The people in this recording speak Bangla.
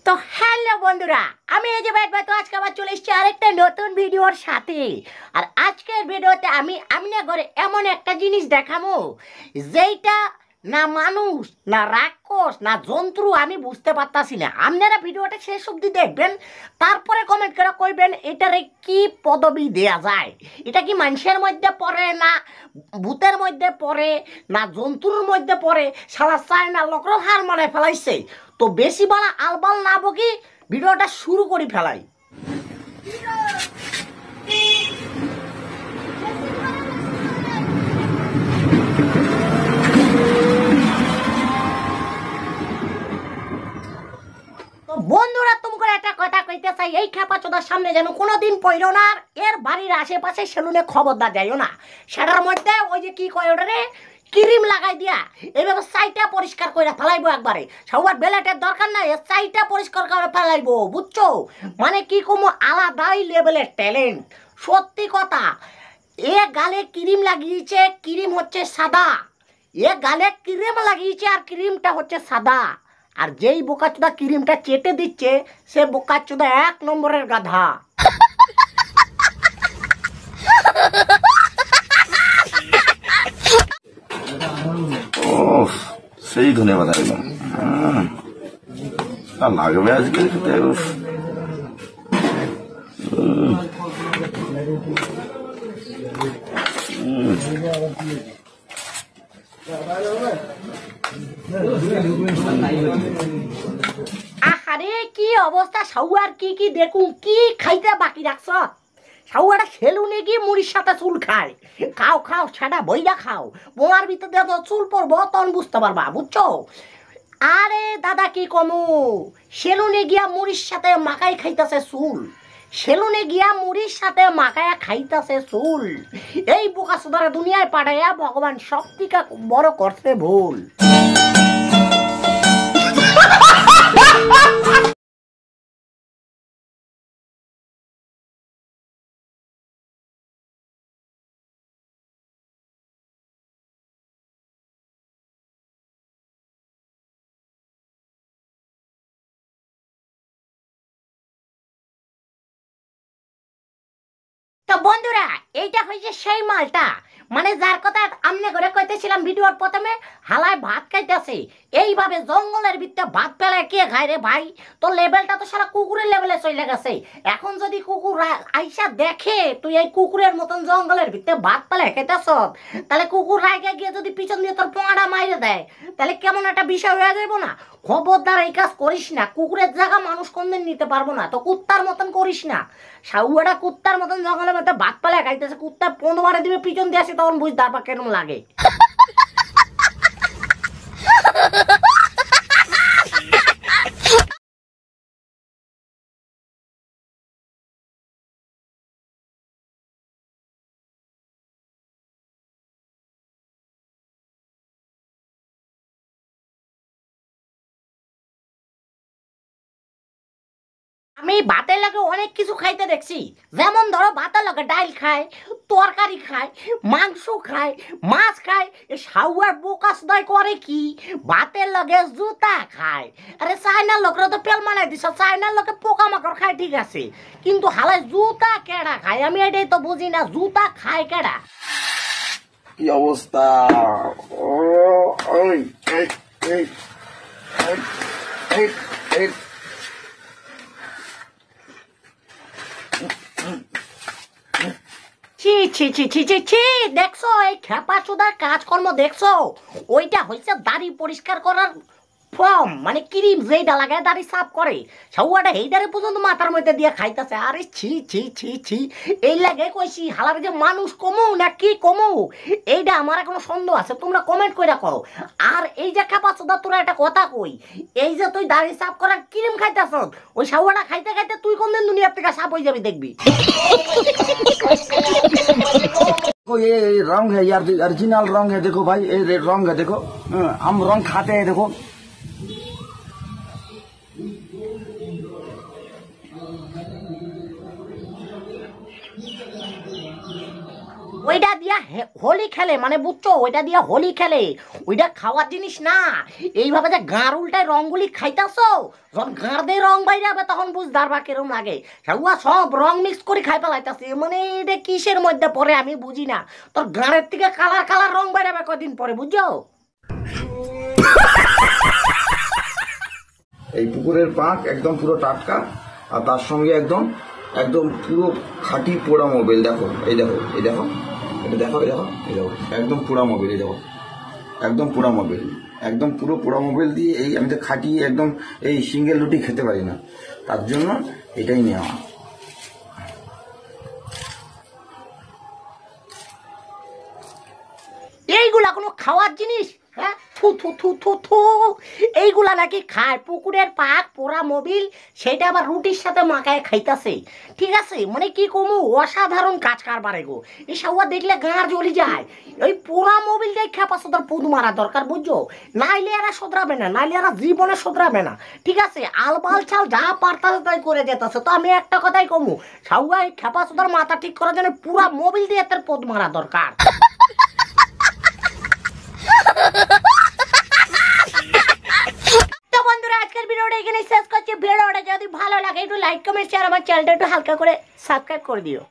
তো হ্যালো বন্ধুরা, আমি এই যে ভাই তো আজকে আবার চলে এসেছি আরেকটা নতুন ভিডিওর সাথে। আর আজকের ভিডিওতে আমি না করে এমন একটা জিনিস দেখাবো যেইটা না মানুষ না রাক্ষস না জন্তু আমি বুঝতে পারতাছি না। আপনারা ভিডিওটা শেষ অবধি দেখবেন, তারপরে কমেন্ট করে কইবেন এটারে কি পদবি দেয়া যায়। এটা কি মানুষের মধ্যে পড়ে না ভূতের মধ্যে পড়ে না জন্তুর মধ্যে পড়ে? শালা চায়না লোকরা হার মানে ফেলাইছে। তো বেশি বলা আলবাল না বকি ভিডিওটা শুরু করি ফেলাই। বন্ধুরা তোমাকে একটা কথা কইতে চাই, এই খেপা চোদার সামনে যেন কোনোদিন পড়ো না। আর এর বাড়ির আশেপাশে সেলুনে খবরদার যাইও না। সেটার মধ্যে ওই যে কি কয় ওটারে ক্রিম লাগাই দিয়া এইভাবে সাইটা পরিষ্কার করে ফেলাইবো একবারে। সবার বেলেটের দরকার নাই, সাইটা পরিষ্কার করে ফেলাইবো, বুঝছো? মানে কি কমো আলাদাই লেভেলের ট্যালেন্ট, সত্যি কথা। এ গালে ক্রিম লাগিয়েছে, ক্রিম হচ্ছে সাদা। এ গালে ক্রিম লাগিয়েছে আর ক্রিমটা হচ্ছে সাদা। আর যেই বোকাচোদা ক্রিমটা চেটে দিচ্ছে সে বোকাচোদা এক নম্বরের গাধা। সেই ধন্যবাদ একদম লাগবে আজকে খেতে। আহারে কি অবস্থা, সাউয়ার কি কি দেখুন, কি খাইতে বাকি রাখছ? সাউয়াটা সেলুনে গিয়ে মুড়ির সাথে চুল খায়। খাও খাও সেটা বইয়া খাও, বোমার ভিতরে যত চুল পড়বো তখন বুঝতে পারবা, বুঝছো? আরে দাদা কি কমু, সেলুনে গিয়া মুড়ির সাথে মাকাই খাইতেছে চুল। সেলুনে গিয়া মুড়ির সাথে মাকায়া খাইতেছে চুল। এই বোকা সুদারে দুনিয়ায় পাঠাইয়া ভগবান সব থেকে বড় করছে ভুল। তো বন্ধুরা, এইটা হয়েছে সেই মালটা, মানে যার কথা আমনে করে কইতেছিলাম ভিডিওর প্রথমে, হালায় ভাত খাইতেছে। এইভাবে জঙ্গলের ভিতরে ভাত পেলায় কে খায় রে ভাই? তো লেভেলটা তো সারা কুকুরের লেভেলে চলে গেছে। এখন যদি কুকুর আইসা দেখে তুই এই কুকুরের মতন জঙ্গলের ভিতরে ভাত পেলায় খাইতেছ, তাহলে কুকুর রাইগে গিয়ে যদি পিছন দিয়ে তোর পোঁয়াটা মাইরে দেয়, তাহলে কেমন একটা বিষয় হয়ে যাবো না? খবরদার এই কাজ করিস না, কুকুরের জায়গা মানুষ কোনদিন নিতে পারবো না। তো কুত্তার মতন করিস না। সাউয়াটা কুত্তার মতন জঙ্গলের মধ্যে ভাত পালে খাইতেছে, কুত্তা পনেরো মারে দিবে পিছন দিয়ে আসে, তখন বুঝতে পারবা কেমন লাগে। আমি ভাতের লগে অনেক কিছু খাইতে দেখছি, যেমন ধরো ভাতের লগে ডাল খায়, তরকারি খায়, মাংস খায়, মাছ খায়। সাউয়ার বোকা সুদাই করে কি ভাতের লগে জুতা খায়। আরে চাইনার লোকরা তো পেল মানাই দিছ, চাইনার লোকে পোকামাকড় খায় ঠিক আছে, কিন্তু হালায় জুতা কেডা খায়? আমি এটাই তো বুঝি না, জুতা খায় কেডা? কি অবস্থা? ছি ছি ছি ছি ছি ছি, দেখছো এই খেপা চোদার কাজকর্ম দেখছো? ওইটা হয়েছে দাড়ি পরিষ্কার করার ফর্ম, মানে ক্রিম যেইটা লাগায় দাড়ি সাফ করে, সৌয়াটা এইটারে পর্যন্ত মাথার মধ্যে দিয়ে খাইতেছে। আরে ছি ছি ছি ছি, এই লাগে কইছি হালার যে মানুষ কমু না কি কমু, এইটা আমার এখনো সন্দেহ আছে। তোমরা কমেন্ট করে কও। আর এই যে খেপা চোদা তোরা একটা কথা কই, এই যে তুই দাড়ি সাফ করার ক্রিম খাইতেছ, ওই সৌয়াটা খাইতে খাইতে তুই কোনদিন দুনিয়ার থেকে সাফ হয়ে যাবি দেখবি। ये रंग है यार, ओरिजिनल रंग है। देखो भाई, ये रंग है, देखो हम रंग खाते हैं। देखो ওইটা দিয়া হোলি খেলে, মানে বুঝছো, ওইটা দিয়া হোলি খেলে, ওইটা খাওয়ার জিনিস না। এইভাবে যে গাঁর উল্টায় রঙগুলি খাইতাছো, যখন গাঁর দিয়ে রং বাইরে হবে তখন বুঝদার বা কিরম লাগে। সাগুয়া সব রং মিক্স করে খাই পেলাইতাছে, মানে এটা কিসের মধ্যে পড়ে আমি বুঝি না। তোর গাঁড়ের থেকে কালার কালার রং বাইরে হবে কদিন পরে, বুঝছো। এই পুকুরের পাঁক একদম পুরো টাটকা, আর তার সঙ্গে একদম একদম পুরো খাঁটি পোড়া মোবাইল। দেখো এই দেখো, এই দেখো, এটা দেখো, এই দেখো, এই দেখো, একদম পোড়া মোবাইল, এই দেখো, একদম পোড়া মোবাইল, একদম পুরো পোড়া মোবাইল দিয়ে এই আমি তো খাঁটি একদম এই সিঙ্গেল রুটি খেতে পারি না, তার জন্য এটাই নেওয়া। এইগুলা কোনো খাওয়ার জিনিস? হ্যাঁ, থু থু থু থু থু। এইগুলা নাকি খায় পুকুরের পাক পোড়া মোবিল, সেটা আবার রুটির সাথে মাখায় খাইতাছে। ঠিক আছে, মানে কি কমু, অসাধারণ কাজ কারবারে গো। এই সব দেখলে গাঁর জ্বলি যায়। ওই পোড়া মোবিল দিয়ে খেপা সদর পুদ মারা দরকার, বুঝছো। নাইলে এরা শোধরাবে না, নাইলে এরা জীবনে শোধরাবে না। ঠিক আছে, আলবাল চাল যা পারতাছে তাই করে যেতেছে। তো আমি একটা কথাই কমু, সাউয়া এই খেপা সদর মাথা ঠিক করার জন্য পুরা মোবিল দিয়ে তার পদ মারা দরকার। তো বন্ধুরা, আজকের ভিডিওটা এখানে শেষ করছি। ভিডিওটা যদি ভালো লাগে একটু লাইক কমেন্ট শেয়ার, আমার চ্যানেলটা একটু হালকা করে সাবস্ক্রাইব করে দিও।